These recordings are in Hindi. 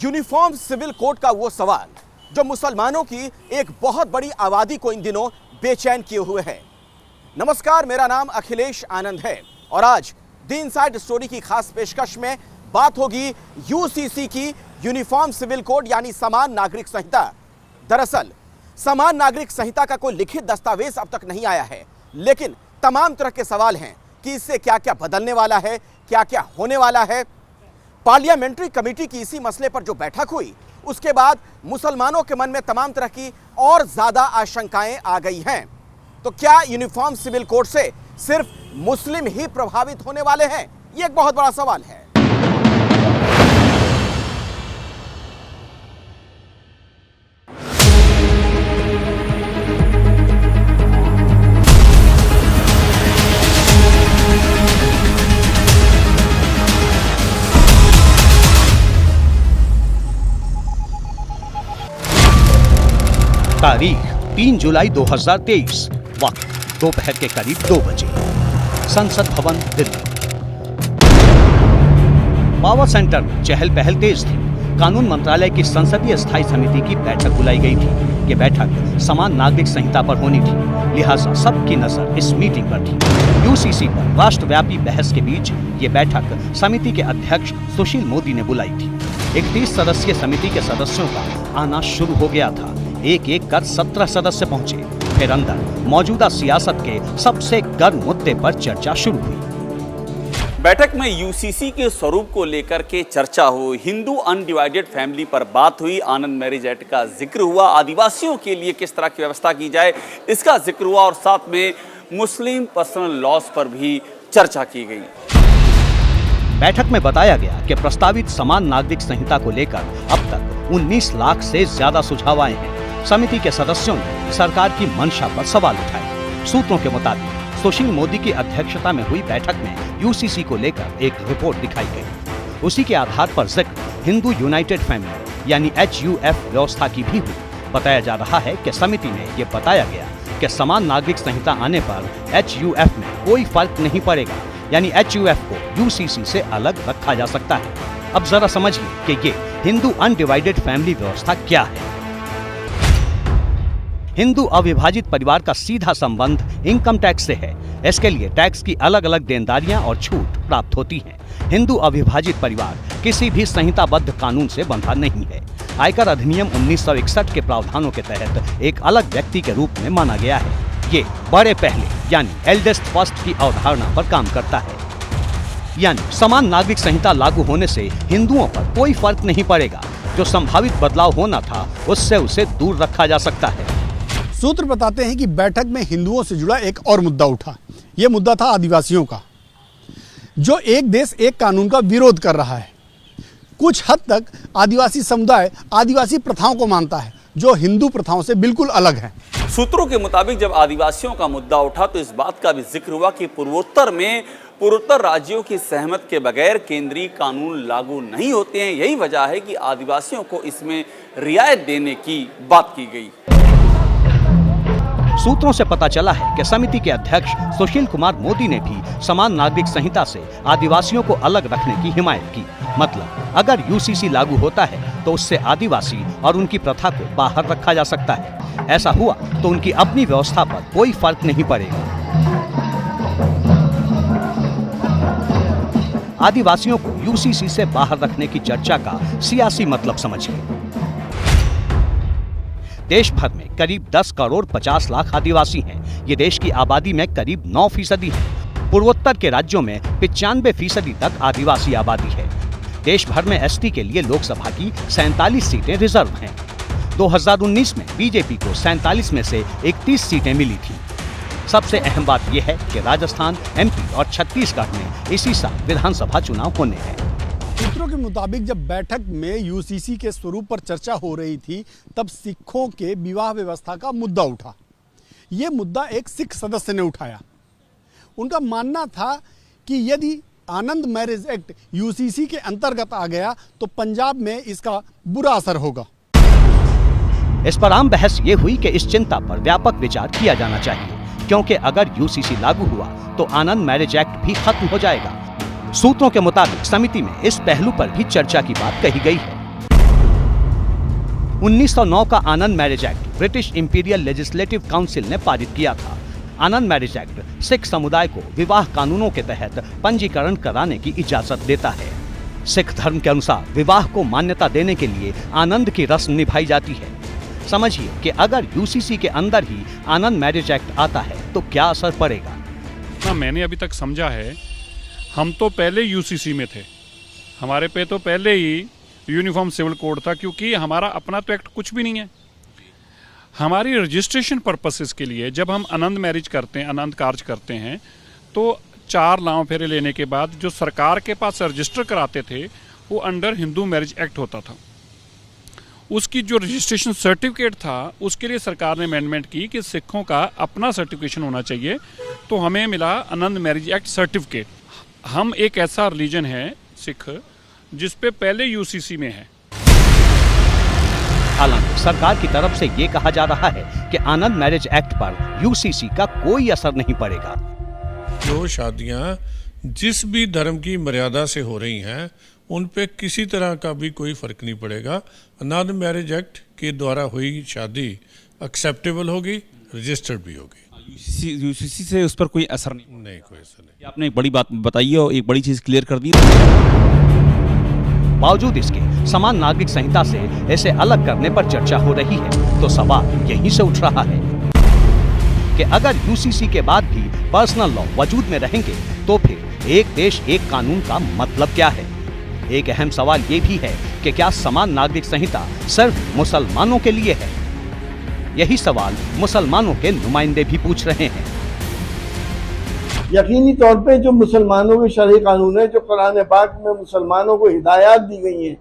यूनिफॉर्म सिविल कोड का वो सवाल जो मुसलमानों की एक बहुत बड़ी आबादी को इन दिनों बेचैन किए हुए है। नमस्कार, मेरा नाम अखिलेश आनंद है और आज द इनसाइड स्टोरी की खास पेशकश में बात होगी यूसीसी की यूनिफॉर्म सिविल कोड यानी समान नागरिक संहिता। दरअसल समान नागरिक संहिता का कोई लिखित दस्तावेज अब तक नहीं आया है, लेकिन तमाम तरह के सवाल हैं कि इससे क्या क्या बदलने वाला है, क्या क्या होने वाला है। पार्लियामेंट्री कमेटी की इसी मसले पर जो बैठक हुई, उसके बाद मुसलमानों के मन में तमाम तरह की और ज्यादा आशंकाएं आ गई हैं। तो क्या यूनिफॉर्म सिविल कोड से सिर्फ मुस्लिम ही प्रभावित होने वाले हैं? यह एक बहुत बड़ा सवाल है। तारीख 3 जुलाई 2023, वक्त दोपहर के करीब 2 बजे, संसद भवन, दिल्ली। पावर सेंटर में चहल पहल तेज थी। कानून मंत्रालय की संसदीय स्थायी समिति की बैठक बुलाई गई थी। ये बैठक समान नागरिक संहिता पर होनी थी, लिहाजा सबकी नजर इस मीटिंग पर थी। यूसीसी पर राष्ट्रव्यापी बहस के बीच ये बैठक समिति के अध्यक्ष सुशील मोदी ने बुलाई थी। 31 सदस्यीय समिति के सदस्यों का आना शुरू हो गया था। एक एक कर 17 सदस्य पहुंचे। फिर अंदर मौजूदा सियासत के सबसे गर्म मुद्दे पर चर्चा शुरू हुई। बैठक में यूसीसी के स्वरूप को लेकर के चर्चा हुई। हिंदू अनडिवाइडेड फैमिली पर बात हुई। आनंद मैरिज एक्ट का जिक्र हुआ। आदिवासियों के लिए किस तरह की व्यवस्था की जाए, इसका जिक्र हुआ और साथ में मुस्लिम पर्सनल लॉज पर भी चर्चा की गई। बैठक में बताया गया कि प्रस्तावित समान नागरिक संहिता को लेकर अब तक 19 लाख से ज्यादा सुझाव आए हैं। समिति के सदस्यों ने सरकार की मंशा पर सवाल उठाए। सूत्रों के मुताबिक सुशील मोदी की अध्यक्षता में हुई बैठक में यूसीसी को लेकर एक रिपोर्ट दिखाई गई। उसी के आधार पर जिक्र हिंदू यूनाइटेड फैमिली यानी HUF व्यवस्था की भी हुई। बताया जा रहा है कि समिति में ये बताया गया कि समान नागरिक संहिता आने पर HUF में कोई फर्क नहीं पड़ेगा, यानी HUF को यूसीसी से अलग रखा जा सकता है। अब जरा समझिए कि ये हिंदू अनडिवाइडेड फैमिली व्यवस्था क्या है। हिंदू अविभाजित परिवार का सीधा संबंध इनकम टैक्स से है। इसके लिए टैक्स की अलग अलग देनदारियां और छूट प्राप्त होती हैं। हिंदू अविभाजित परिवार किसी भी संहिताबद्ध कानून से बंधा नहीं है। आयकर अधिनियम 1961 के प्रावधानों के तहत एक अलग व्यक्ति के रूप में माना गया है। ये बड़े पहले यानी एल्डेस्ट फर्स्ट की अवधारणा पर काम करता है, यानी समान नागरिक संहिता लागू होने से हिंदुओं पर कोई फर्क नहीं पड़ेगा। जो संभावित बदलाव होना था उससे उसे दूर रखा जा सकता है। सूत्र बताते हैं कि बैठक में हिंदुओं से जुड़ा एक और मुद्दा उठा। यह मुद्दा था आदिवासियों का, जो एक देश एक कानून का विरोध कर रहा है। कुछ हद तक आदिवासी समुदाय आदिवासी प्रथाओं को मानता है, जो हिंदू प्रथाओं से बिल्कुल अलग है। सूत्रों के मुताबिक जब आदिवासियों का मुद्दा उठा तो इस बात का भी जिक्र हुआ कि पूर्वोत्तर राज्यों की सहमत के बगैर केंद्रीय कानून लागू नहीं होते हैं। यही वजह है कि आदिवासियों को इसमें रियायत देने की बात की गई। सूत्रों से पता चला है कि समिति के अध्यक्ष सुशील कुमार मोदी ने भी समान नागरिक संहिता से आदिवासियों को अलग रखने की हिमायत की। मतलब अगर यूसीसी लागू होता है तो उससे आदिवासी और उनकी प्रथा को बाहर रखा जा सकता है। ऐसा हुआ तो उनकी अपनी व्यवस्था पर कोई फर्क नहीं पड़ेगा। आदिवासियों को यूसीसी से बाहर रखने की चर्चा का सियासी मतलब समझिए। देश भर में करीब 10 करोड़ 50 लाख आदिवासी हैं। ये देश की आबादी में करीब 9% है। पूर्वोत्तर के राज्यों में 95% तक आदिवासी आबादी है। देश भर में एसटी के लिए लोकसभा की 47 सीटें रिजर्व हैं। 2019 में बीजेपी को 47 में से 31 सीटें मिली थी। सबसे अहम बात यह है कि राजस्थान, MP और छत्तीसगढ़ में इसी साल विधानसभा चुनाव होने हैं। सूत्रों के मुताबिक जब बैठक में यूसीसी के स्वरूप पर चर्चा हो रही थी, तब सिखों के विवाह व्यवस्था का मुद्दा उठा। ये मुद्दा एक सिख सदस्य ने उठाया। उनका मानना था कि यदि आनंद मैरिज एक्ट यूसीसी के अंतर्गत आ गया तो पंजाब में इसका बुरा असर होगा। इस पर आम बहस ये हुई कि इस चिंता पर व्यापक विचार किया जाना चाहिए, क्योंकि अगर यूसीसी लागू हुआ तो आनंद मैरिज एक्ट भी खत्म हो जाएगा। सूत्रों के मुताबिक समिति में इस पहलू पर भी चर्चा की बात कही गई है। 1909 का Anand marriage act British imperial legislative council ने पारित किया था। आनंद मैरिज एक्ट सिख समुदाय को विवाह कानूनों के तहत पंजीकरण कराने की इजाजत देता है। सिख धर्म के अनुसार विवाह को मान्यता देने के लिए आनंद की रस्म निभाई जाती है। समझिए कि अगर यूसीसी के अंदर ही आनंद मैरिज एक्ट आता है तो क्या असर पड़ेगा। ना मैंने अभी तक समझा है, हम तो पहले यूसीसी में थे, हमारे पे तो पहले ही यूनिफॉर्म सिविल कोड था, क्योंकि हमारा अपना तो एक्ट कुछ भी नहीं है। हमारी रजिस्ट्रेशन पर्पसेस के लिए जब हम आनंद मैरिज करते हैं, आनंद कार्य करते हैं, तो 4 लांव फेरे लेने के बाद जो सरकार के पास रजिस्टर कराते थे वो अंडर हिंदू मैरिज एक्ट होता था। उसकी जो रजिस्ट्रेशन सर्टिफिकेट था उसके लिए सरकार ने अमेंडमेंट की कि सिखों का अपना सर्टिफिकेशन होना चाहिए, तो हमें मिला आनंद मैरिज एक्ट सर्टिफिकेट। हम एक ऐसा रिलीजन है सिख जिस पे पहले यूसीसी में है। हालांकि सरकार की तरफ से ये कहा जा रहा है कि आनंद मैरिज एक्ट पर यूसीसी का कोई असर नहीं पड़ेगा। जो शादियां जिस भी धर्म की मर्यादा से हो रही हैं उन पे किसी तरह का भी कोई फर्क नहीं पड़ेगा। आनंद मैरिज एक्ट के द्वारा हुई शादी एक्सेप्टेबल होगी, रजिस्टर्ड भी होगी। यूसीसी से उस पर कोई असर नहीं। कोई असर नहीं। आपने एक बड़ी बात बताई है और एक बड़ी चीज क्लियर कर दी। बावजूद इसके समान नागरिक संहिता से इसे अलग करने पर चर्चा हो रही है, तो सवाल यहीं से उठ रहा है कि अगर यूसीसी के बाद भी पर्सनल लॉ वजूद में रहेंगे तो फिर एक देश एक कानून का मतलब क्या है। एक अहम सवाल ये भी है कि क्या समान नागरिक संहिता सिर्फ मुसलमानों के लिए है। यही सवाल मुसलमानों के नुमाइंदे भी पूछ रहे हैं। यकीनी तौर पे जो मुसलमानों के शरई कानून है, जो कुरान पाक में मुसलमानों को हिदायत दी गई हैं,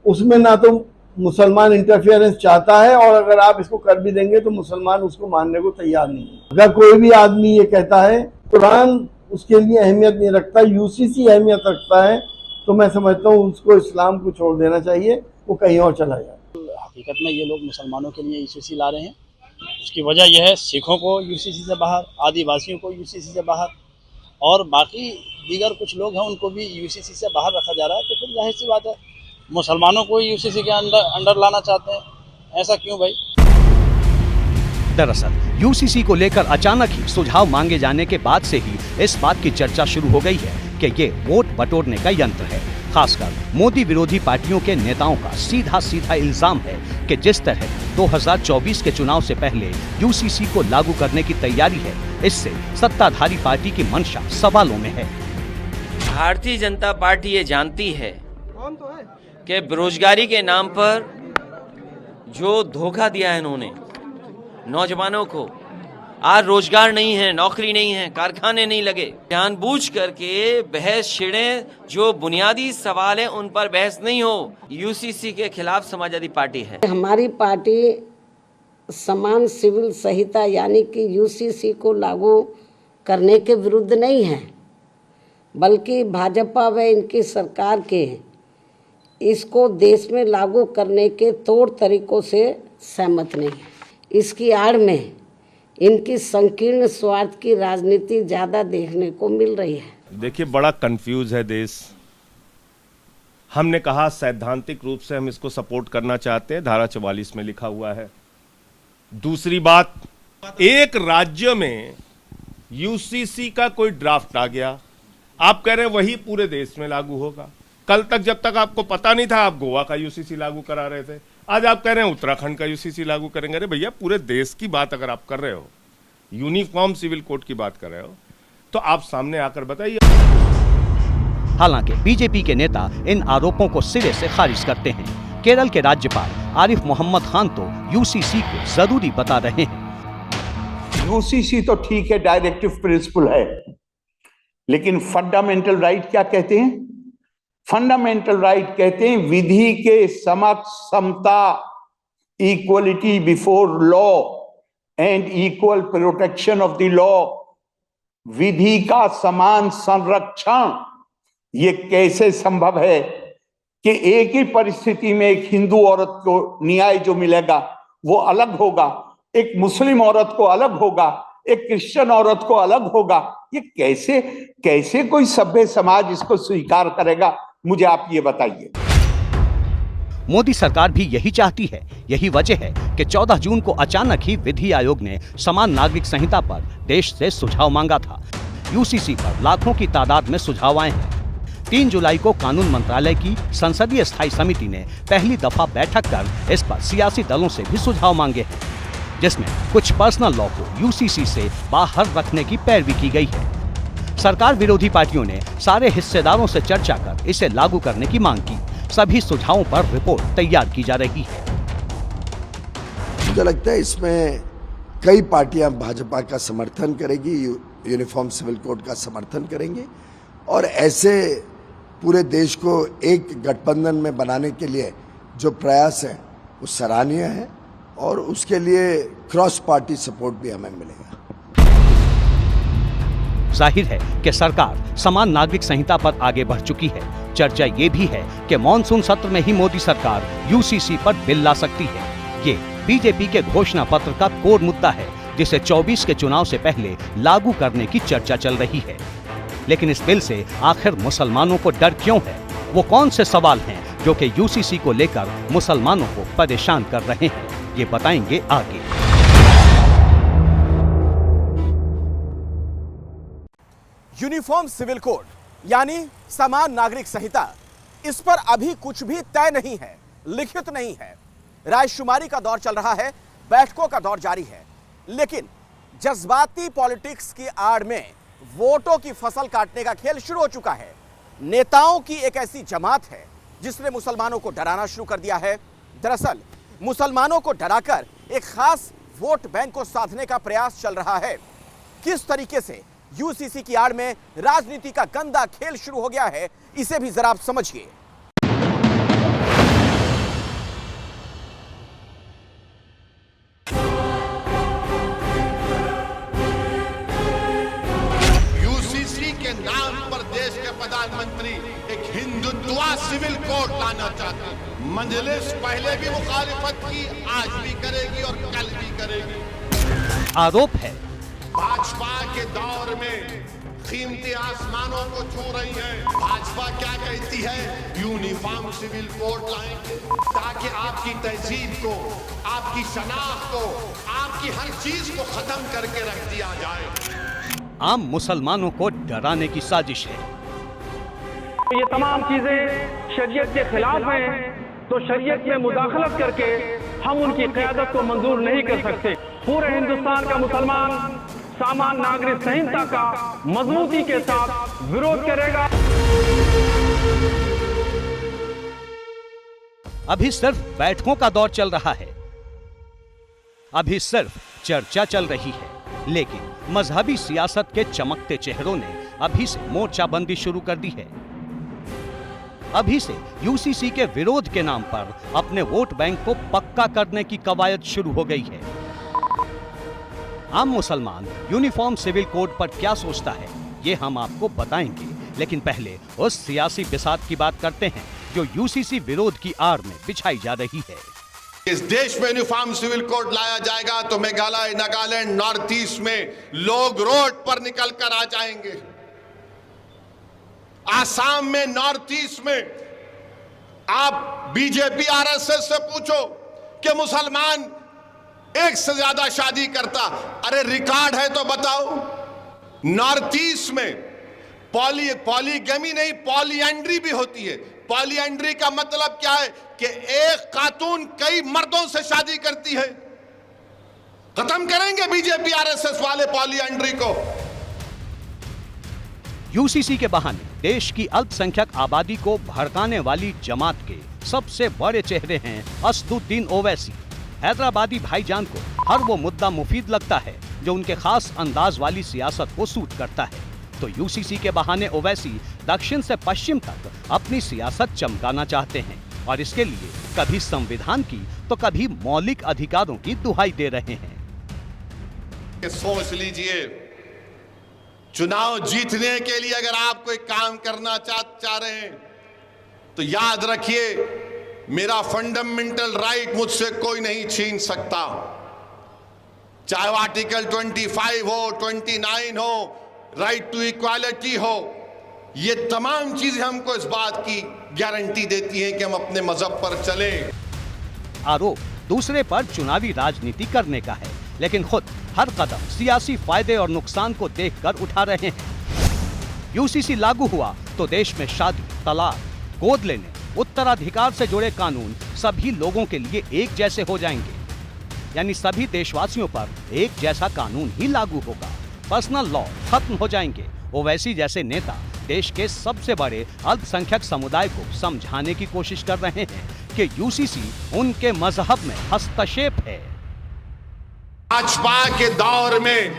उसमें ना तो मुसलमान इंटरफेरेंस चाहता है, और अगर आप इसको कर भी देंगे तो मुसलमान उसको मानने को तैयार नहीं है। अगर कोई भी आदमी ये कहता है कुरान उसके लिए अहमियत नहीं रखता, यूसीसी अहमियत रखता है, तो मैं समझता हूँ उसको इस्लाम को छोड़ देना चाहिए, वो कहीं और चला जाए। हकीकत में ये लोग मुसलमानों के लिए यूसीसी ला रहे हैं। उसकी वजह यह है सिखों को यूसीसी से बाहर, आदिवासियों को यूसीसी से बाहर, और बाकी दीगर कुछ लोग हैं उनको भी यूसीसी से बाहर रखा जा रहा है। तो फिर जाहिर सी बात है मुसलमानों को यूसीसी के अंडर लाना चाहते हैं। ऐसा क्यों भाई? दरअसल यूसीसी को लेकर अचानक ही सुझाव मांगे जाने के बाद से ही इस बात की चर्चा शुरू हो गई है कि ये वोट बटोरने का यंत्र है। खासकर मोदी विरोधी पार्टियों के नेताओं का सीधा सीधा इल्जाम है कि जिस तरह 2024 के चुनाव से पहले यूसीसी को लागू करने की तैयारी है, इससे सत्ताधारी पार्टी की मंशा सवालों में है। भारतीय जनता पार्टी ये जानती है कि बेरोजगारी के नाम पर जो धोखा दिया है इन्होंने नौजवानों को, आज रोजगार नहीं है, नौकरी नहीं है, कारखाने नहीं लगे, जानबूझ करके बहस छिड़े, जो बुनियादी सवाल है उन पर बहस नहीं हो। यूसीसी के खिलाफ समाजवादी पार्टी है। हमारी पार्टी समान सिविल संहिता यानी कि यूसीसी को लागू करने के विरुद्ध नहीं है, बल्कि भाजपा व इनकी सरकार के इसको देश में लागू करने के तौर तरीकों से सहमत नहीं है। इसकी आड़ में इनकी संकीर्ण स्वार्थ की राजनीति ज्यादा देखने को मिल रही है। देखिए, बड़ा कंफ्यूज है देश। हमने कहा सैद्धांतिक रूप से हम इसको सपोर्ट करना चाहते हैं, धारा 44 में लिखा हुआ है। दूसरी बात, एक राज्य में यूसीसी का कोई ड्राफ्ट आ गया, आप कह रहे हैं वही पूरे देश में लागू होगा। कल तक जब तक आपको पता नहीं था आप गोवा का यूसीसी लागू करा रहे थे, आज आप कह रहे हैं उत्तराखंड का यूसीसी लागू करेंगे। अरे भैया, पूरे देश की बात अगर आप कर रहे हो, यूनिफॉर्म सिविल कोड की बात कर रहे हो, तो आप सामने आकर बताइए। हालांकि बीजेपी के नेता इन आरोपों को सिरे से खारिज करते हैं। केरल के राज्यपाल आरिफ मोहम्मद खान तो यूसीसी को जरूरी बता रहे हैं। यूसीसी तो ठीक है, डायरेक्टिव प्रिंसिपल है, लेकिन फंडामेंटल राइट क्या कहते हैं? फंडामेंटल राइट कहते हैं विधि के समक्ष समता, equality before law and equal protection of the law. विधि का समान संरक्षण, ये कैसे संभव है कि एक ही परिस्थिति में एक हिंदू औरत को न्याय जो मिलेगा वो अलग होगा, एक मुस्लिम औरत को अलग होगा, एक क्रिश्चियन औरत को अलग होगा? ये कैसे कोई सभ्य समाज इसको स्वीकार करेगा? मुझे आप ये बताइए। मोदी सरकार भी यही चाहती है। यही वजह है कि 14 जून को अचानक ही विधि आयोग ने समान नागरिक संहिता पर देश से सुझाव मांगा था। यूसीसी पर लाखों की तादाद में सुझाव आए हैं। 3 जुलाई को कानून मंत्रालय की संसदीय स्थायी समिति ने पहली दफा बैठक कर इस पर सियासी दलों से भी सुझाव मांगे हैं, जिसमें कुछ पर्सनल लॉ को यूसीसी से बाहर रखने की पैरवी की गई है। सरकार विरोधी पार्टियों ने सारे हिस्सेदारों से चर्चा कर इसे लागू करने की मांग की। सभी सुझावों पर रिपोर्ट तैयार की जा रही है। मुझे लगता है इसमें कई पार्टियां भाजपा का समर्थन करेगी, यूनिफॉर्म सिविल कोड का समर्थन करेंगे और ऐसे पूरे देश को एक गठबंधन में बनाने के लिए जो प्रयास है वो सराहनीय है और उसके लिए क्रॉस पार्टी सपोर्ट भी हमें मिलेगा। जाहिर है कि सरकार समान नागरिक संहिता पर आगे बढ़ चुकी है। चर्चा ये भी है कि मॉनसून सत्र में ही मोदी सरकार यूसीसी पर बिल ला सकती है। ये बीजेपी के घोषणा पत्र का कोर मुद्दा है, जिसे 24 के चुनाव से पहले लागू करने की चर्चा चल रही है। लेकिन इस बिल से आखिर मुसलमानों को डर क्यों है? वो कौन से सवाल हैं जो कि यूसीसी को लेकर मुसलमानों को परेशान कर रहे हैं? ये बताएंगे आगे। यूनिफॉर्म सिविल कोड यानी समान नागरिक संहिता, इस पर अभी कुछ भी तय नहीं है, लिखित नहीं है। रायशुमारी का दौर चल रहा है, बैठकों का दौर जारी है, लेकिन जज्बाती पॉलिटिक्स की आड़ में वोटों की फसल काटने का खेल शुरू हो चुका है। नेताओं की एक ऐसी जमात है जिसने मुसलमानों को डराना शुरू कर दिया है। दरअसल मुसलमानों को डराकर एक खास वोट बैंक को साधने का प्रयास चल रहा है। किस तरीके से यूसीसी की आड़ में राजनीति का गंदा खेल शुरू हो गया है, इसे भी जरा आप समझिए। यूसीसी के नाम पर देश के प्रधानमंत्री एक हिंदुत्व सिविल कोड लाना चाहते हैं। मजलिस पहले भी मुखालिफत की, आज भी करेगी और कल भी करेगी। आरोप है भाजपा के दौर में कीमती आसमानों को छू रही है। भाजपा क्या कहती है? यूनिफॉर्म सिविल कोड लाएंगे ताकि आपकी तहजीब को, आपकी शनाख्त को, आपकी हर चीज को खत्म करके रख दिया जाए। आम मुसलमानों को डराने की साजिश है। ये तमाम चीजें शरीयत के खिलाफ हैं, तो शरीयत में मुदाखलत करके हम उनकी क़यादत को मंजूर नहीं कर सकते। पूरे हिंदुस्तान का मुसलमान समान नागरिक संहिता का मजबूती के साथ विरोध करेगा। अभी सिर्फ बैठकों का दौर चल रहा है, अभी सिर्फ चर्चा चल रही है, लेकिन मजहबी सियासत के चमकते चेहरों ने अभी से मोर्चाबंदी शुरू कर दी है। अभी से यूसीसी के विरोध के नाम पर अपने वोट बैंक को पक्का करने की कवायद शुरू हो गई है। आम मुसलमान यूनिफॉर्म सिविल कोड पर क्या सोचता है, ये हम आपको बताएंगे, लेकिन पहले उस सियासी बिसात की बात करते हैं जो यूसीसी विरोध की आड़ में बिछाई जा रही है। इस देश में यूनिफॉर्म सिविल कोड लाया जाएगा तो मेघालय, नागालैंड, नॉर्थ ईस्ट में लोग रोड पर निकल कर आ जाएंगे। आसाम में, नॉर्थ ईस्ट में आप बीजेपी आरएसएस से पूछो कि मुसलमान एक से ज्यादा शादी करता, अरे रिकॉर्ड है तो बताओ। नॉर्थ ईस्ट में पॉलीगैमी नहीं, पॉलीएंड्री भी होती है। पॉलीएंड्री का मतलब क्या है कि एक खातून कई मर्दों से शादी करती है। खत्म करेंगे बीजेपी आरएसएस वाले पॉलीएंड्री को। यूसीसी के बहाने देश की अल्पसंख्यक आबादी को भड़काने वाली जमात के सबसे बड़े चेहरे हैं असदुद्दीन ओवैसी। हैदराबादी भाईजान को हर वो मुद्दा मुफीद लगता है जो उनके खास अंदाज वाली सियासत को सूट करता है, तो यूसीसी के बहाने ओवैसी दक्षिण से पश्चिम तक अपनी सियासत चमकाना चाहते हैं और इसके लिए कभी संविधान की तो कभी मौलिक अधिकारों की दुहाई दे रहे हैं। सोच लीजिए, चुनाव जीतने के लिए अगर आप कोई काम करना चाह रहे हैं तो याद रखिए, मेरा फंडामेंटल राइट मुझसे कोई नहीं छीन सकता। चाहे वो आर्टिकल 25 हो, 29 हो, राइट टू इक्वालिटी हो, ये तमाम चीजें हमको इस बात की गारंटी देती हैं कि हम अपने मजहब पर चले। आरोप दूसरे पर चुनावी राजनीति करने का है, लेकिन खुद हर कदम सियासी फायदे और नुकसान को देखकर उठा रहे हैं। यूसीसी लागू हुआ तो देश में शादी, तलाक, गोद लेने, उत्तराधिकार से जुड़े कानून सभी लोगों के लिए एक जैसे हो जाएंगे, यानी सभी देशवासियों पर एक जैसा कानून ही लागू होगा। पर्सनल लॉ खत्म हो जाएंगे। ओवैसी जैसे नेता देश के सबसे बड़े अल्पसंख्यक समुदाय को समझाने की कोशिश कर रहे हैं कि यूसीसी उनके मजहब में हस्तक्षेप है। भाजपा के दौर में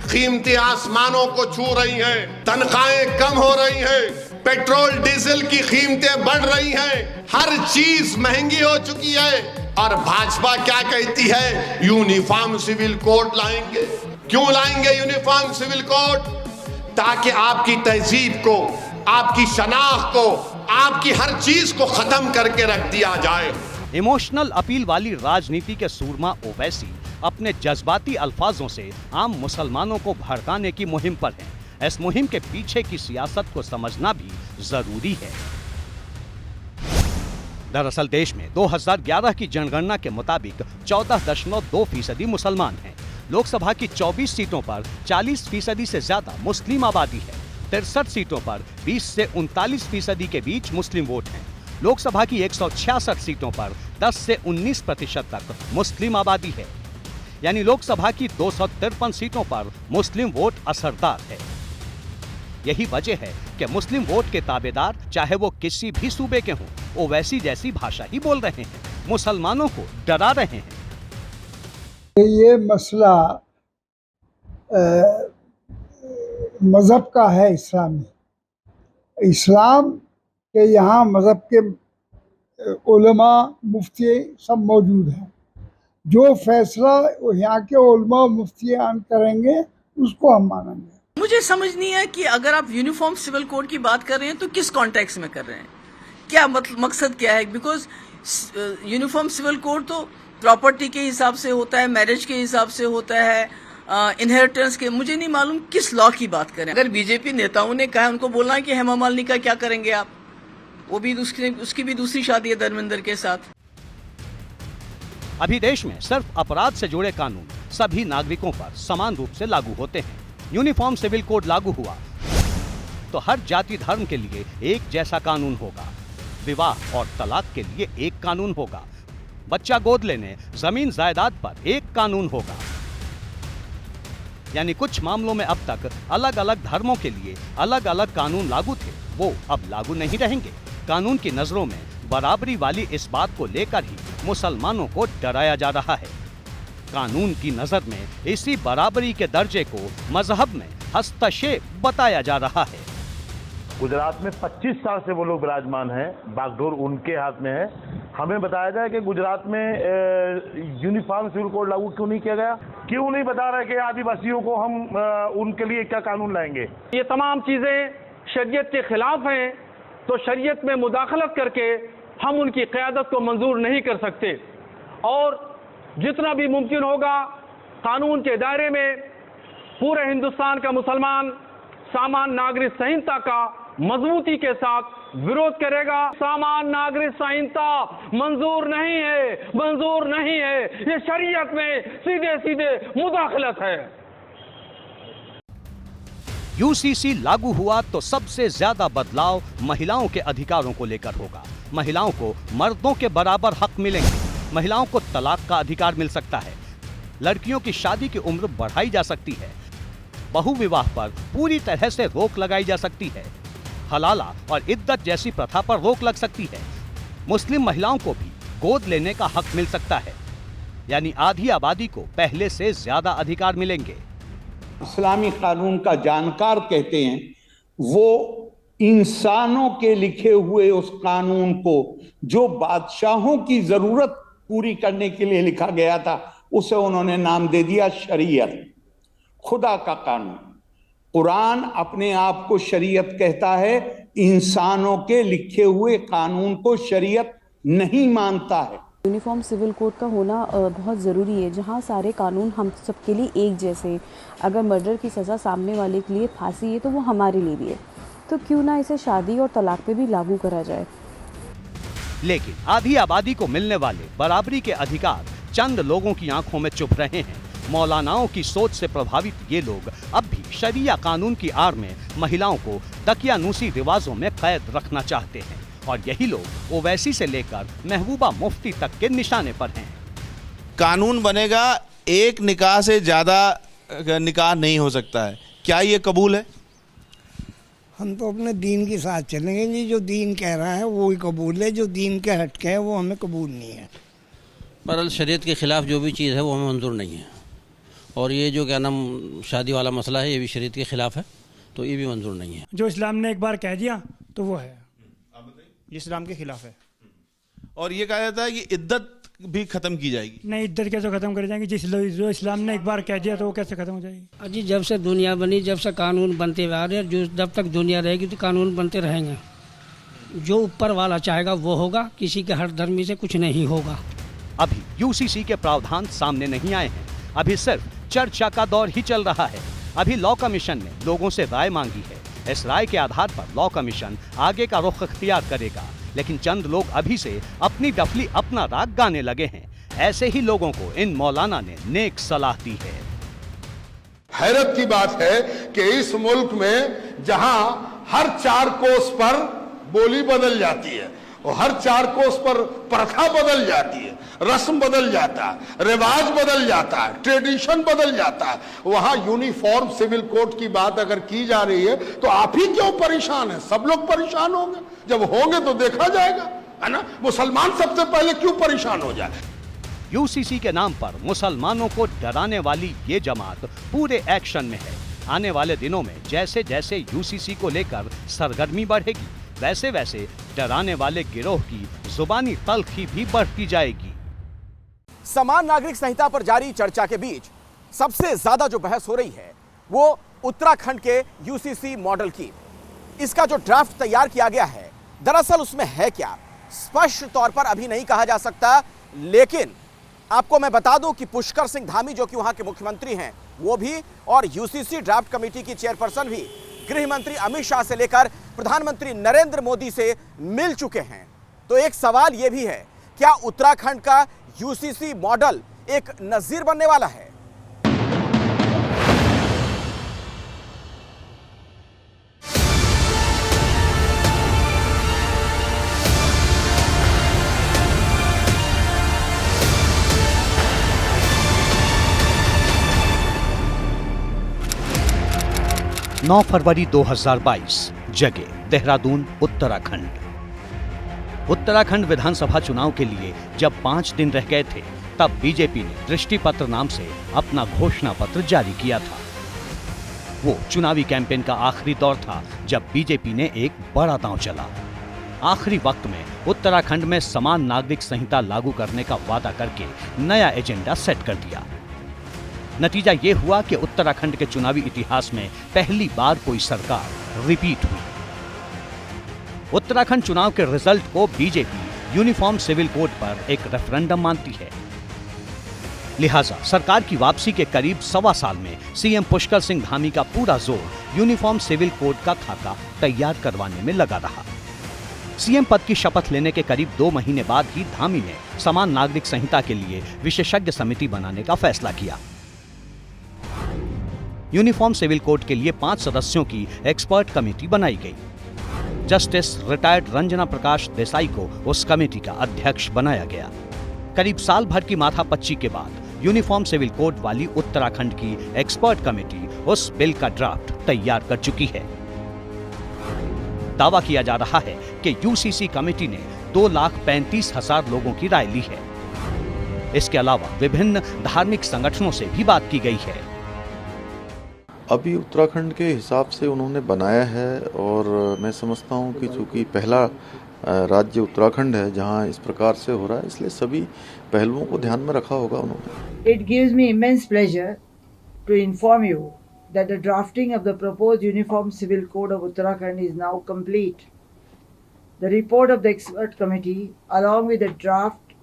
कीमतें आसमानों को छू रही हैं, तनख्वाहें कम हो रही हैं, पेट्रोल डीजल की कीमतें बढ़ रही हैं, हर चीज महंगी हो चुकी है। और भाजपा क्या कहती है? यूनिफॉर्म सिविल कोड लाएंगे। क्यों लाएंगे यूनिफॉर्म सिविल कोड? ताकि आपकी तहजीब को, आपकी शनाख्त को, आपकी हर चीज को खत्म करके रख दिया जाए। इमोशनल अपील वाली राजनीति के सूरमा ओवैसी अपने जज्बाती अल्फाजों से आम मुसलमानों को भड़काने की मुहिम पर हैं। इस मुहिम के पीछे की सियासत को समझना भी जरूरी है। दरअसल देश में 2011 की जनगणना के मुताबिक 14.2% मुसलमान हैं। लोकसभा की 24 सीटों पर 40% से ज्यादा मुस्लिम आबादी है। 63 सीटों पर 20 से 39% के बीच मुस्लिम वोट हैं। लोकसभा की 166 सीटों पर 10 से 19% तक मुस्लिम आबादी है, यानी लोकसभा की 253 सीटों पर मुस्लिम वोट असरदार है। यही वजह है कि मुस्लिम वोट के ताबेदार चाहे वो किसी भी सूबे के हों, ओवैसी जैसी भाषा ही बोल रहे हैं, मुसलमानों को डरा रहे हैं। ये मसला मजहब का है, इस्लामी। इस्लाम के यहाँ मजहब के उलमा, मुफ्ती सब मौजूद हैं। जो फैसला यहाँ के उलमा मुफ्तियान करेंगे उसको हम मानेंगे। मुझे समझ नहीं है कि अगर आप यूनिफॉर्म सिविल कोड की बात कर रहे हैं तो किस कॉन्टेक्स्ट में कर रहे हैं, क्या मकसद क्या है? बिकॉज यूनिफॉर्म सिविल कोड तो प्रॉपर्टी के हिसाब से होता है, मैरिज के हिसाब से होता है, इनहेरिटेंस के। मुझे नहीं मालूम किस लॉ की बात करें। अगर बीजेपी नेताओं ने कहा, उनको बोलना है कि हेमा मालिनी का क्या करेंगे आप? वो भी उसकी भी दूसरी शादी है धर्मेंद्र के साथ। अभी देश में सिर्फ अपराध से जुड़े कानून सभी नागरिकों पर समान रूप से लागू होते हैं। यूनिफॉर्म सिविल कोड लागू हुआ तो हर जाति धर्म के लिए एक जैसा कानून होगा। विवाह और तलाक के लिए एक कानून होगा। बच्चा गोद लेने, जमीन जायदाद पर एक कानून होगा। यानी कुछ मामलों में अब तक अलग अलग धर्मों के लिए अलग अलग कानून लागू थे, वो अब लागू नहीं रहेंगे। कानून की नजरों में बराबरी वाली इस बात को लेकर ही मुसलमानों को डराया जा रहा है। कानून की नजर में इसी बराबरी के दर्जे को मजहब में हस्तक्षेप बताया जा रहा है। गुजरात में 25 साल से वो लोग विराजमान हैं, बागडोर उनके हाथ में है। हमें बताया जाए कि गुजरात में यूनिफॉर्म सिविल कोड लागू क्यों नहीं किया गया? क्यों नहीं बता रहे कि आदिवासियों को हम उनके लिए क्या कानून लाएंगे? ये तमाम चीजें शरीयत के खिलाफ हैं, तो शरीयत में मुदाखलत करके हम उनकी क़यादत को मंजूर नहीं कर सकते। और जितना भी मुमकिन होगा कानून के दायरे में पूरे हिंदुस्तान का मुसलमान सामान्य नागरिक संहिता का मजबूती के साथ विरोध करेगा। सामान्य नागरिक संहिता मंजूर नहीं है, मंजूर नहीं है। ये शरीयत में सीधे सीधे मुदाखलत है। यूसीसी लागू हुआ तो सबसे ज्यादा बदलाव महिलाओं के अधिकारों को लेकर होगा। महिलाओं को मर्दों के बराबर हक मिलेंगे। महिलाओं को तलाक का अधिकार मिल सकता है। लड़कियों की शादी की उम्र बढ़ाई जा सकती है। बहुविवाह पर पूरी तरह से रोक लगाई जा सकती है। हलाला और इद्दत जैसी प्रथा पर रोक लग सकती है। मुस्लिम महिलाओं को भी गोद लेने का हक मिल सकता है, यानी आधी आबादी को पहले से ज्यादा अधिकार मिलेंगे। इस्लामी कानून का जानकार कहते हैं वो इंसानों के लिखे हुए उस कानून को जो बादशाहों की जरूरत पूरी करने के लिए लिखा गया था, उसे उन्होंने नाम दे दिया शरीयत, खुदा का कानून। कुरान अपने आप को शरीयत कहता है, इंसानों के लिखे हुए कानून को शरीयत नहीं मानता है। यूनिफॉर्म सिविल कोड का होना बहुत ज़रूरी है, जहां सारे कानून हम सबके लिए एक जैसे। अगर मर्डर की सज़ा सामने वाले के लिए फांसी है तो वो हमारे लिए भी है। तो क्यों ना इसे शादी और तलाक पे भी लागू करा जाए। लेकिन आधी आबादी को मिलने वाले बराबरी के अधिकार चंद लोगों की आंखों में चुभ रहे हैं। मौलानाओं की सोच से प्रभावित ये लोग अब भी शरिया कानून की आड़ में महिलाओं को दकियानूसी रिवाजों में कैद रखना चाहते हैं और यही लोग ओवैसी से लेकर महबूबा मुफ्ती तक के निशाने पर हैं। कानून बनेगा, एक निकाह से ज़्यादा निकाह नहीं हो सकता है, क्या ये कबूल है? हम तो अपने दीन के साथ चलेंगे जी, जो दीन कह रहा है वो ही कबूल है, जो दीन के हटके है वो हमें कबूल नहीं है। बहरहाल शरीयत के ख़िलाफ़ जो भी चीज़ है वो हमें मंजूर नहीं है और ये जो क्या नाम शादी वाला मसला है ये भी शरीयत के ख़िलाफ़ है, तो ये भी मंजूर नहीं है। जो इस्लाम ने एक बार कह दिया तो वो है, इस्लाम के खिलाफ है। और ये कहा जाता है कि इद्दत भी खत्म की जाएगी। नहीं, इद्दत कैसे खत्म कर जाएंगे? जो इस्लाम ने एक बार कह दिया तो वो कैसे खत्म हो जाएगी? अजी जब से दुनिया बनी, जब से कानून बनते हुए आ रहे हैं, जो जब तक दुनिया रहेगी तो कानून बनते रहेंगे। जो ऊपर वाला चाहेगा वो होगा, किसी के हर धर्मी से कुछ नहीं होगा। अभी यूसीसी के प्रावधान सामने नहीं आए हैं, अभी सिर्फ चर्चा का दौर ही चल रहा है। अभी लॉ कमीशन ने लोगों से राय मांगी है। इस राय के आधार पर लॉ कमीशन आगे का रुख इख्तियार करेगा, लेकिन चंद लोग अभी से अपनी डफली अपना राग गाने लगे हैं। ऐसे ही लोगों को इन मौलाना ने नेक सलाह दी है। हैरत की बात है कि इस मुल्क में जहां हर 4 कोस पर बोली बदल जाती है और हर 4 कोस पर प्रथा बदल जाती है, रस्म बदल जाता है, रिवाज बदल जाता है, ट्रेडिशन बदल जाता है, वहां यूनिफॉर्म सिविल कोड की बात अगर की जा रही है तो आप ही क्यों परेशान हैं? सब लोग परेशान होंगे, जब होंगे तो देखा जाएगा, है ना? मुसलमान सबसे पहले क्यों परेशान हो जाए? यूसीसी के नाम पर मुसलमानों को डराने वाली ये जमात पूरे एक्शन में है। आने वाले दिनों में जैसे जैसे यूसीसी को लेकर सरगर्मी बढ़ेगी, वैसे वैसे डराने वाले गिरोह की जुबानी तल्खी भी बढ़ती जाएगी। समान नागरिक संहिता पर जारी चर्चा के बीच सबसे ज्यादा जो बहस हो रही है वो उत्तराखंड के यूसीसी मॉडल की। इसका जो ड्राफ्ट तैयार किया गया है, दरअसल उसमें है क्या, स्पष्ट तौर पर अभी नहीं कहा जा सकता। लेकिन आपको मैं बता दूं कि पुष्कर सिंह धामी जो कि वहां के मुख्यमंत्री हैं, वो भी, और यूसीसी ड्राफ्ट कमेटी की चेयरपर्सन भी गृह मंत्री अमित शाह से लेकर प्रधानमंत्री नरेंद्र मोदी से मिल चुके हैं। तो एक सवाल यह भी है, क्या उत्तराखंड का यूसीसी मॉडल एक नजीर बनने वाला है? नौ फरवरी 2022, जगह देहरादून, उत्तराखंड। उत्तराखंड विधानसभा चुनाव के लिए जब 5 दिन रह गए थे, तब बीजेपी ने दृष्टि पत्र नाम से अपना घोषणा पत्र जारी किया था। वो चुनावी कैंपेन का आखिरी दौर था जब बीजेपी ने एक बड़ा दांव चला। आखिरी वक्त में उत्तराखंड में समान नागरिक संहिता लागू करने का वादा करके नया एजेंडा सेट कर दिया। नतीजा ये हुआ कि उत्तराखंड के चुनावी इतिहास में पहली बार कोई सरकार रिपीट हुई। उत्तराखंड चुनाव के रिजल्ट को बीजेपी यूनिफॉर्म सिविल कोड पर एक रेफरेंडम मानती है। लिहाजा सरकार की वापसी के करीब 1.25 साल में सीएम पुष्कर सिंह धामी का पूरा जोर यूनिफॉर्म सिविल कोड का खाका तैयार करवाने में लगा रहा। सीएम पद की शपथ लेने के करीब 2 महीने बाद ही धामी ने समान नागरिक संहिता के लिए विशेषज्ञ समिति बनाने का फैसला किया। यूनिफॉर्म सिविल कोड के लिए 5 सदस्यों की एक्सपर्ट कमेटी बनाई गई। जस्टिस रिटायर्ड रंजना प्रकाश देसाई को उस कमेटी का अध्यक्ष बनाया गया। करीब साल भर की माथापच्ची के बाद यूनिफॉर्म सिविल कोड वाली उत्तराखंड की एक्सपर्ट कमेटी उस बिल का ड्राफ्ट तैयार कर चुकी है। दावा किया जा रहा है कि यूसीसी कमेटी ने 2,35,000 लोगों की राय ली है। इसके अलावा विभिन्न धार्मिक संगठनों से भी बात की गई है। अभी उत्तराखंड के हिसाब से उन्होंने बनाया है और मैं समझता हूं कि चूंकि पहला राज्य उत्तराखंड है जहां इस प्रकार से हो रहा है, इसलिए सभी पहलुओं को ध्यान में रखा होगा उन्होंने। It gives me immense pleasure to inform you that the drafting of the proposed Uniform Civil Code of Uttarakhand is now complete. The report of the expert committee along with the draft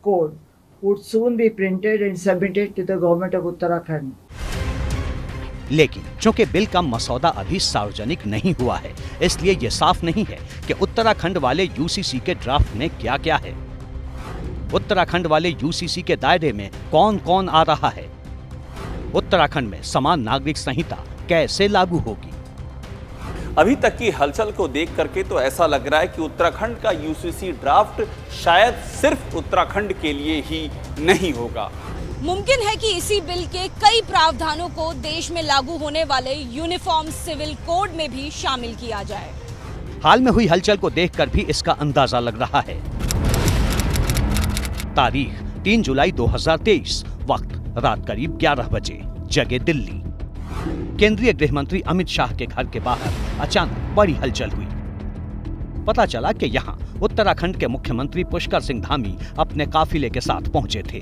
code would soon be printed and submitted to the government of Uttarakhand. लेकिन चूंकि बिल का मसौदा अभी सार्वजनिक नहीं हुआ है, इसलिए ये साफ नहीं है कि उत्तराखंड वाले यूसीसी के ड्राफ्ट में क्या क्या है। उत्तराखंड वाले यूसीसी के दायरे में कौन कौन आ रहा है, उत्तराखंड में समान नागरिक संहिता कैसे लागू होगी। अभी तक की हलचल को देख करके तो ऐसा लग रहा है कि उत्तराखंड का यूसीसी ड्राफ्ट शायद सिर्फ उत्तराखंड के लिए ही नहीं होगा। मुमकिन है कि इसी बिल के कई प्रावधानों को देश में लागू होने वाले यूनिफॉर्म सिविल कोड में भी शामिल किया जाए। हाल में हुई हलचल को देखकर भी इसका अंदाजा लग रहा है। तारीख 3 जुलाई 2023, वक्त रात करीब 11 बजे, जगह दिल्ली। केंद्रीय गृह मंत्री अमित शाह के घर के बाहर अचानक बड़ी हलचल हुई। पता चला कि यहां उत्तराखंड के मुख्यमंत्री पुष्कर सिंह धामी अपने काफिले के साथ पहुंचे थे।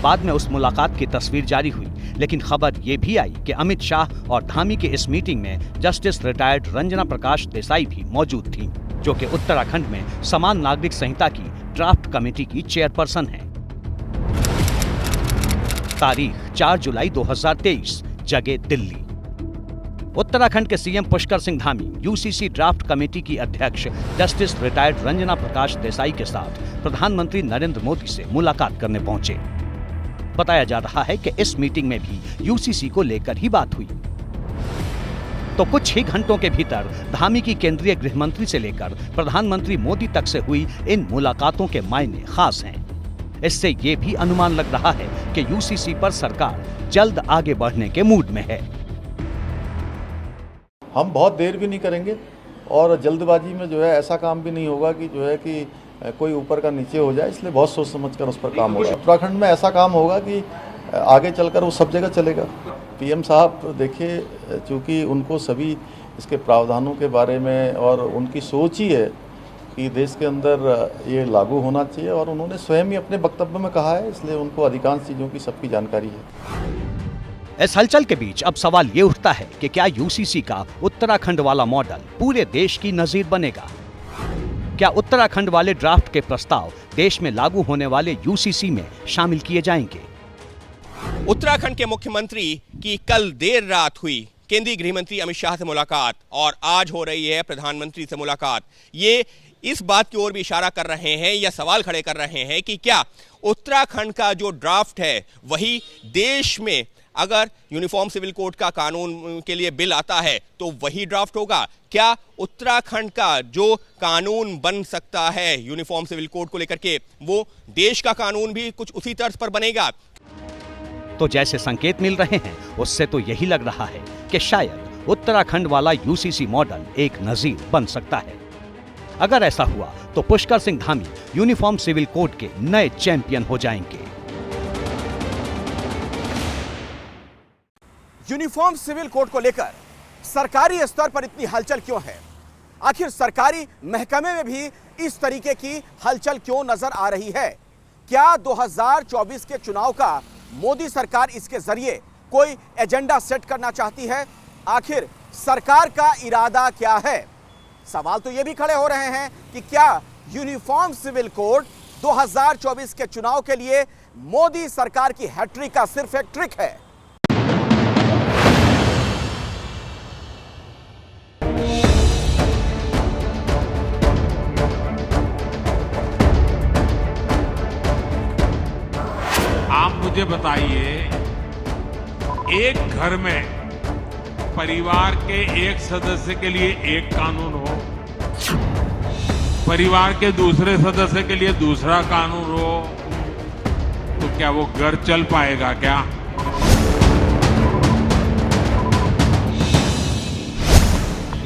बाद में उस मुलाकात की तस्वीर जारी हुई, लेकिन खबर ये भी आई कि अमित शाह और धामी की इस मीटिंग में जस्टिस रिटायर्ड रंजना प्रकाश देसाई भी मौजूद थीं, जो कि उत्तराखंड में समान नागरिक संहिता की ड्राफ्ट कमेटी की चेयरपर्सन हैं। तारीख 4 जुलाई 2023, जगह दिल्ली। उत्तराखंड के CM Pushkar Singh Dhami UCC draft committee की अध्यक्ष जस्टिस रिटायर्ड रंजना प्रकाश देसाई के साथ प्रधानमंत्री नरेंद्र मोदी से मुलाकात करने पहुंचे। बताया जा रहा है कि इस मीटिंग में भी यूसीसी को लेकर ही बात हुई। तो कुछ ही घंटों के भीतर धामी की केंद्रीय गृह मंत्री से लेकर प्रधानमंत्री मोदी तक से हुई इन मुलाकातों के मायने खास हैं। इससे ये भी अनुमान लग रहा है कि यूसीसी पर सरकार जल्द आगे बढ़ने के मूड में है। हम बहुत देर भी नहीं करेंगे और जल्दबाजी में जो है ऐसा काम भी नहीं होगा कि जो है कि कोई ऊपर का नीचे हो जाए, इसलिए बहुत सोच समझ कर उस पर काम होगा। उत्तराखंड में ऐसा काम होगा कि आगे चलकर वो सब जगह चलेगा। पीएम साहब देखिए, चूँकि उनको सभी इसके प्रावधानों के बारे में और उनकी सोच ही है कि देश के अंदर ये लागू होना चाहिए, और उन्होंने स्वयं ही अपने वक्तव्य में कहा है, इसलिए उनको अधिकांश चीज़ों की सबकी जानकारी है। इस हलचल के बीच अब सवाल ये उठता है कि क्या यूसीसी का उत्तराखंड वाला मॉडल पूरे देश की नजीर बनेगा? क्या उत्तराखंड वाले ड्राफ्ट के प्रस्ताव देश में लागू होने वाले यूसीसी में शामिल किए जाएंगे? उत्तराखंड के मुख्यमंत्री की कल देर रात हुई केंद्रीय गृह मंत्री अमित शाह से मुलाकात और आज हो रही है प्रधानमंत्री से मुलाकात, ये इस बात की ओर भी इशारा कर रहे हैं या सवाल खड़े कर रहे हैं कि क्या उत्तराखंड का जो ड्राफ्ट है वही देश में, अगर यूनिफॉर्म सिविल कोड का कानून के लिए बिल आता है तो वही ड्राफ्ट होगा? क्या उत्तराखंड का जो कानून बन सकता है यूनिफॉर्म सिविल कोड को लेकर के, वो देश का कानून भी कुछ उसी तर्ज पर बनेगा? तो जैसे संकेत मिल रहे हैं उससे तो यही लग रहा है कि शायद उत्तराखंड वाला यूसीसी मॉडल एक नजीर बन सकता है। अगर ऐसा हुआ तो Pushkar Singh Dhami uniform civil code के नए चैंपियन हो जाएंगे। यूनिफॉर्म सिविल कोड को लेकर सरकारी स्तर पर इतनी हलचल क्यों है? आखिर सरकारी महकमे में भी इस तरीके की हलचल क्यों नजर आ रही है? क्या 2024 के चुनाव का मोदी सरकार इसके जरिए कोई एजेंडा सेट करना चाहती है? आखिर सरकार का इरादा क्या है? सवाल तो यह भी खड़े हो रहे हैं कि क्या यूनिफॉर्म सिविल कोड 2024 के चुनाव के लिए मोदी सरकार की हैट्रिक का सिर्फ एक ट्रिक है? आप मुझे बताइए, एक घर में परिवार के एक सदस्य के लिए एक कानून हो, परिवार के दूसरे सदस्य के लिए दूसरा कानून हो, तो क्या वो घर चल पाएगा क्या?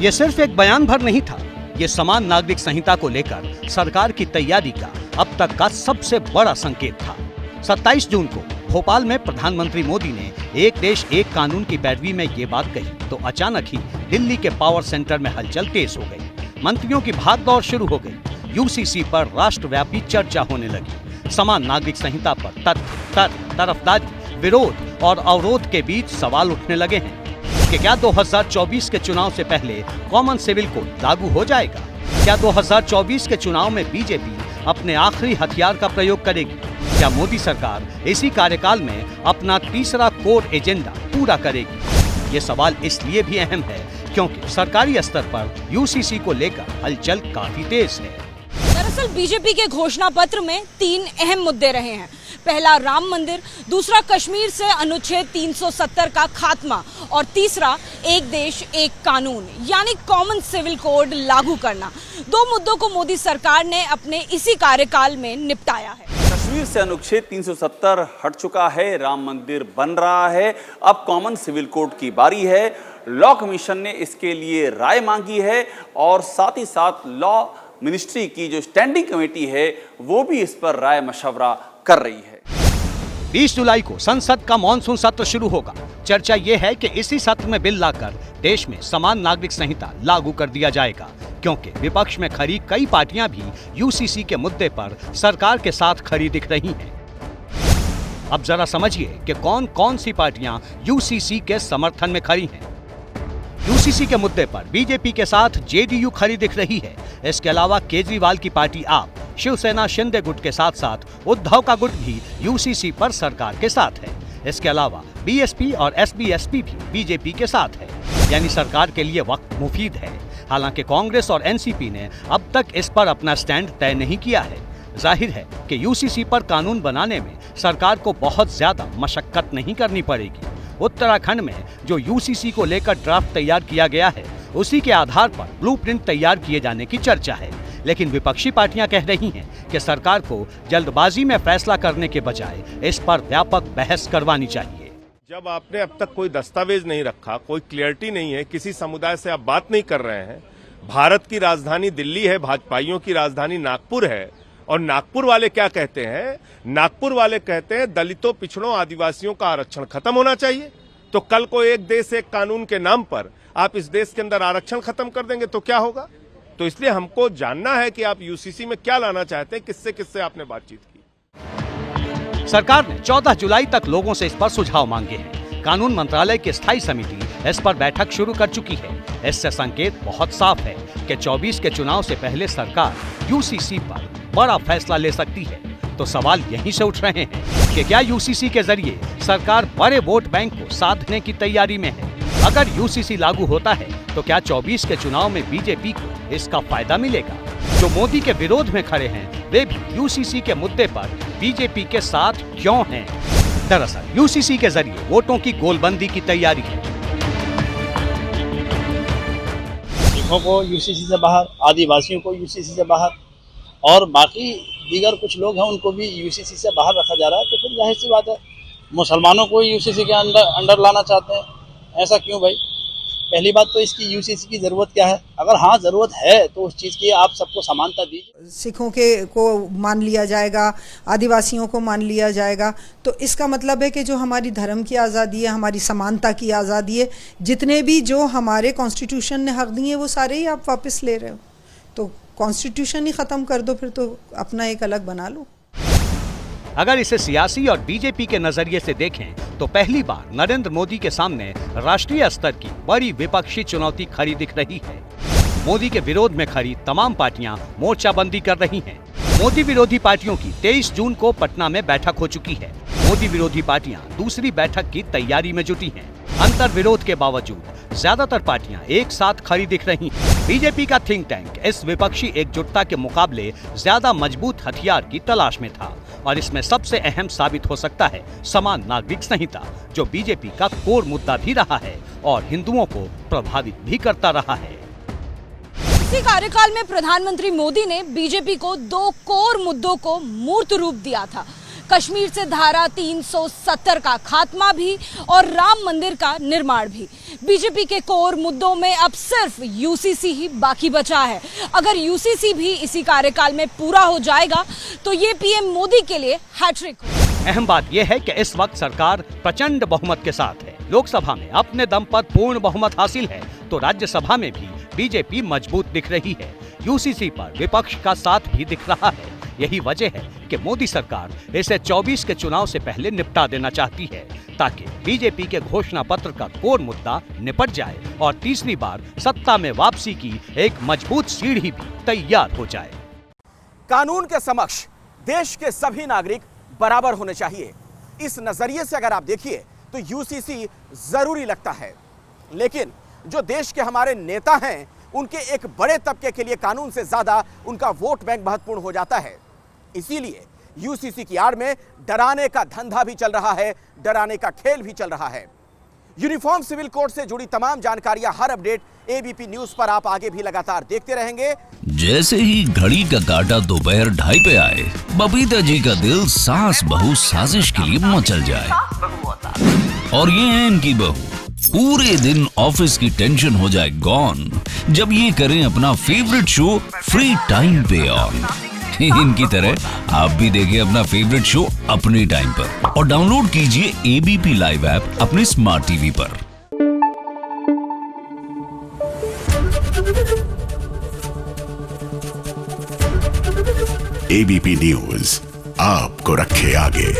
ये सिर्फ एक बयान भर नहीं था, ये समान नागरिक संहिता को लेकर सरकार की तैयारी का अब तक का सबसे बड़ा संकेत था। 27 जून को भोपाल में प्रधानमंत्री मोदी ने एक देश एक कानून की पैरवी में ये बात कही तो अचानक ही दिल्ली के पावर सेंटर में हलचल तेज हो गई। मंत्रियों की भागदौड़ शुरू हो गई। यूसीसी पर राष्ट्रव्यापी चर्चा होने लगी। समान नागरिक संहिता पर तथ्य, तरफदारी, विरोध और अवरोध के बीच सवाल उठने लगे हैं कि क्या 2024 के चुनाव से पहले कॉमन सिविल कोड लागू हो जाएगा? क्या 2024 के चुनाव में बीजेपी अपने आखिरी हथियार का प्रयोग करेगी? क्या मोदी सरकार इसी कार्यकाल में अपना तीसरा कोर एजेंडा पूरा करेगी? ये सवाल इसलिए भी अहम है क्योंकि सरकारी स्तर पर यूसीसी को लेकर हलचल काफी तेज है। दरअसल बीजेपी के घोषणा पत्र में 3 अहम मुद्दे रहे हैं। पहला राम मंदिर, दूसरा कश्मीर से अनुच्छेद 370 का खात्मा और तीसरा एक देश एक कानून यानी कॉमन सिविल कोड लागू करना। 2 मुद्दों को मोदी सरकार ने अपने इसी कार्यकाल में निपटाया है। कश्मीर से अनुच्छेद 370 हट चुका है, राम मंदिर बन रहा है, अब कॉमन सिविल कोड की बारी है। लॉ कमीशन ने इसके लिए राय मांगी है और साथ ही साथ लॉ मिनिस्ट्री की जो स्टैंडिंग कमेटी है वो भी इस पर राय मशवरा कर रही है। 20 जुलाई को संसद का मॉनसून सत्र शुरू होगा। चर्चा यह है कि इसी सत्र में बिल लाकर देश में समान नागरिक संहिता लागू कर दिया जाएगा, क्योंकि विपक्ष में खड़ी कई पार्टियां भी यूसीसी के मुद्दे पर सरकार के साथ खड़ी दिख रही हैं। अब जरा समझिए कि कौन कौन सी पार्टियां यूसीसी के समर्थन में खड़ी हैं। यूसीसी के मुद्दे पर बीजेपी के साथ जेडीयू खड़ी दिख रही है। इसके अलावा केजरीवाल की पार्टी आप, शिवसेना शिंदे गुट के साथ साथ उद्धव का गुट भी यूसीसी पर सरकार के साथ है। इसके अलावा बीएसपी और एसबीएसपी भी बीजेपी के साथ है, यानी सरकार के लिए वक्त मुफीद है। हालांकि कांग्रेस और एनसीपी ने अब तक इस पर अपना स्टैंड तय नहीं किया है। जाहिर है कि यूसीसी पर कानून बनाने में सरकार को बहुत ज्यादा मशक्कत नहीं करनी पड़ेगी। उत्तराखंड में जो यूसीसी को लेकर ड्राफ्ट तैयार किया गया है उसी के आधार पर ब्लूप्रिंट तैयार किए जाने की चर्चा है। लेकिन विपक्षी पार्टियां कह रही हैं कि सरकार को जल्दबाजी में फैसला करने के बजाय इस पर व्यापक बहस करवानी चाहिए। जब आपने अब तक कोई दस्तावेज नहीं रखा, कोई क्लियरिटी नहीं है, किसी समुदाय से आप बात नहीं कर रहे हैं, भारत की राजधानी दिल्ली है, भाजपाइयों की राजधानी नागपुर है, और नागपुर वाले क्या कहते हैं? नागपुर वाले कहते हैं दलितों, पिछड़ों, आदिवासियों का आरक्षण खत्म होना चाहिए। तो कल को एक देश एक कानून के नाम पर आप इस देश के अंदर आरक्षण खत्म कर देंगे तो क्या होगा? तो इसलिए हमको जानना है कि आप यूसीसी में क्या लाना चाहते हैं, किससे किससे आपने बातचीत की। सरकार ने 14 जुलाई तक लोगों से इस पर सुझाव मांगे हैं। कानून मंत्रालय की स्थायी समिति इस पर बैठक शुरू कर चुकी है। इससे संकेत बहुत साफ है कि 24 के चुनाव से पहले सरकार यूसीसी पर बड़ा फैसला ले सकती है। तो सवाल यहीं से उठ रहे हैं कि क्या यूसीसी के जरिए सरकार बड़े वोट बैंक को साधने की तैयारी में है? अगर यूसीसी लागू होता है तो क्या 24 के चुनाव में बीजेपी को इसका फायदा मिलेगा? जो मोदी के विरोध में खड़े हैं वे भी यूसीसी के मुद्दे पर बीजेपी के साथ क्यों हैं? दरअसल यूसीसी के जरिए वोटों की गोलबंदी की तैयारी है। सिखों को यूसीसी से बाहर, आदिवासियों को यूसीसी से बाहर और बाकी दीगर कुछ लोग हैं उनको भी यूसीसी से बाहर रखा जा रहा है। तो फिर जाहिर सी बात है मुसलमानों को यूसीसी के अंडर लाना चाहते हैं। ऐसा क्यों भाई? पहली बात तो इसकी यूसीसी की जरूरत क्या है? अगर हाँ जरूरत है तो उस चीज़ की आप सबको समानता दीजिए। सिखों को मान लिया जाएगा, आदिवासियों को मान लिया जाएगा, तो इसका मतलब है कि जो हमारी धर्म की आज़ादी है, हमारी समानता की आज़ादी है, जितने भी जो हमारे कॉन्स्टिट्यूशन ने हक दिए वो सारे ही आप वापस ले रहे हो। तो कॉन्स्टिट्यूशन ही खत्म कर दो, फिर तो अपना एक अलग बना लो। अगर इसे सियासी और बीजेपी के नजरिए से देखें तो पहली बार नरेंद्र मोदी के सामने राष्ट्रीय स्तर की बड़ी विपक्षी चुनौती खड़ी दिख रही है। मोदी के विरोध में खड़ी तमाम पार्टियां मोर्चाबंदी कर रही हैं। मोदी विरोधी पार्टियों की 23 जून को पटना में बैठक हो चुकी है। मोदी विरोधी पार्टियां दूसरी बैठक की तैयारी में जुटी हैं। अंतर विरोध के बावजूद ज्यादातर पार्टियां एक साथ खड़ी दिख रही हैं। बीजेपी का थिंक टैंक इस विपक्षी एकजुटता के मुकाबले ज्यादा मजबूत हथियार की तलाश में था और इसमें सबसे अहम साबित हो सकता है समान नागरिक संहिता, जो बीजेपी का कोर मुद्दा भी रहा है और हिंदुओं को प्रभावित भी करता रहा है। इसी कार्यकाल में प्रधानमंत्री मोदी ने बीजेपी को 2 कोर मुद्दों को मूर्त रूप दिया था। कश्मीर से धारा 370 का खात्मा भी और राम मंदिर का निर्माण भी। बीजेपी के कोर मुद्दों में अब सिर्फ यूसीसी ही बाकी बचा है। अगर यूसीसी भी इसी कार्यकाल में पूरा हो जाएगा तो ये पीएम मोदी के लिए हैट्रिक होगा। अहम बात यह है कि इस वक्त सरकार प्रचंड बहुमत के साथ है। लोकसभा में अपने दम पर पूर्ण बहुमत हासिल है तो राज्यसभा में भी बीजेपी मजबूत दिख रही है। यूसीसी पर विपक्ष का साथ भी दिख रहा है। यही वजह है कि मोदी सरकार इसे 24 के चुनाव से पहले निपटा देना चाहती है ताकि बीजेपी के घोषणा पत्र का कोर मुद्दा निपट जाए और तीसरी बार सत्ता में वापसी की एक मजबूत सीढ़ी भी तैयार हो जाए। कानून के समक्ष देश के सभी नागरिक बराबर होने चाहिए। इस नजरिए से अगर आप देखिए तो यूसीसी जरूरी लगता है, लेकिन जो देश के हमारे नेता हैं उनके एक बड़े तबके के लिए कानून से ज्यादा उनका वोट बैंक महत्वपूर्ण हो जाता है। इसीलिए यूसीसी की आड़ में डराने का धंधा भी चल रहा है, डराने का खेल भी चल रहा है। यूनिफॉर्म सिविल कोड से जुड़ी तमाम जानकारियां, हर अपडेट एबीपी न्यूज पर आप आगे भी लगातार देखते रहेंगे। जैसे ही घड़ी का काटा दोपहर 2:30 पे आए, बबीता जी का दिल सास बहू साजिश के लिए मचल जाए। और ये है इनकी बहू, पूरे दिन ऑफिस की टेंशन हो जाए गॉन जब ये करें अपना फेवरेट शो फ्री टाइम पे ऑन। इनकी तरह आप भी देखिए अपना फेवरेट शो अपने टाइम पर और डाउनलोड कीजिए एबीपी लाइव ऐप अपने स्मार्ट टीवी पर। एबीपी न्यूज आपको रखे आगे।